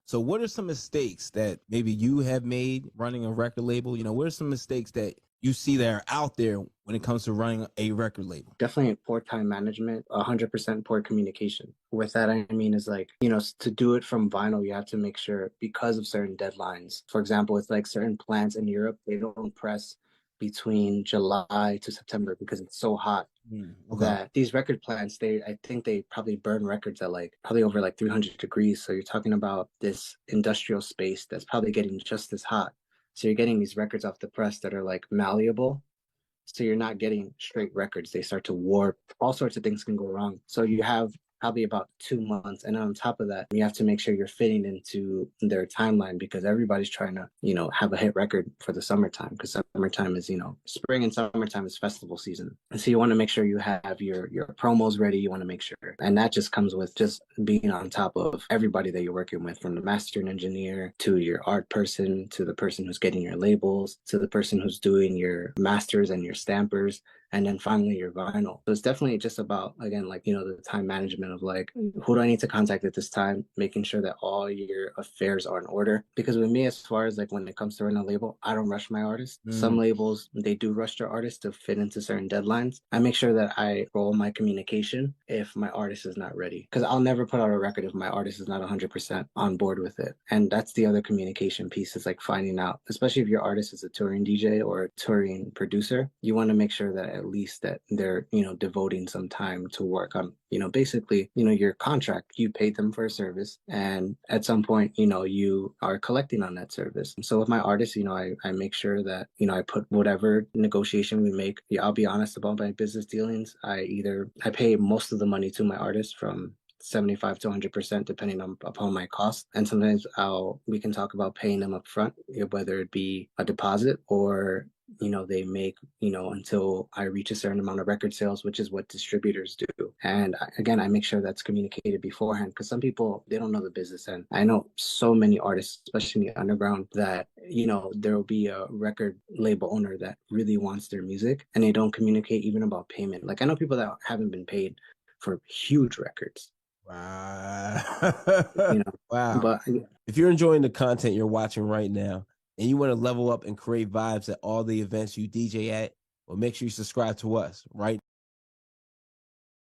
So what are some mistakes that maybe you have made running a record label? What are some mistakes that you see that are out there when it comes to running a record label? Definitely poor time management, 100% poor communication. With that, I mean, is like, to do it from vinyl, you have to make sure because of certain deadlines. For example, with like certain plants in Europe, they don't press between July to September because it's so hot Okay. that these record plants, I think they probably burn records at like probably over like 300 degrees. So you're talking about this industrial space that's probably getting just as hot. So you're getting these records off the press that are like malleable, so you're not getting straight records. They start to warp. All sorts of things can go wrong. So you have probably about 2 months. And on top of that, you have to make sure you're fitting into their timeline because everybody's trying to, have a hit record for the summertime because summertime is, spring and summertime is festival season. And so you want to make sure you have your promos ready. You want to make sure. And that just comes with just being on top of everybody that you're working with, from the mastering engineer to your art person, to the person who's getting your labels, to the person who's doing your masters and your stampers, and then finally your vinyl. So it's definitely just about, again, like, the time management of like, who do I need to contact at this time, making sure that all your affairs are in order. Because with me, as far as like when it comes to running a label, I don't rush my artists. Some labels, they do rush their artists to fit into certain deadlines. I make sure that I roll my communication if my artist is not ready, because I'll never put out a record if my artist is not 100% on board with it. And that's the other communication piece, is like finding out, especially if your artist is a touring DJ or a touring producer, you want to make sure that at least that they're, devoting some time to work on, basically, your contract. You paid them for a service, and at some point, you are collecting on that service. So with my artists, I make sure that, I put whatever negotiation we make. Yeah, I'll be honest about my business dealings. I pay most of the money to my artists, from 75 to 100% depending upon my cost. And sometimes we can talk about paying them up front, whether it be a deposit or they make, until I reach a certain amount of record sales, which is what distributors do. And again, I make sure that's communicated beforehand, because some people, they don't know the business. And I know so many artists, especially in the underground, that, there will be a record label owner that really wants their music and they don't communicate even about payment. Like, I know people that haven't been paid for huge records, Wow. you know, Wow. but If you're enjoying the content you're watching right now and you want to level up and create vibes at all the events you DJ at, well, make sure you subscribe to us right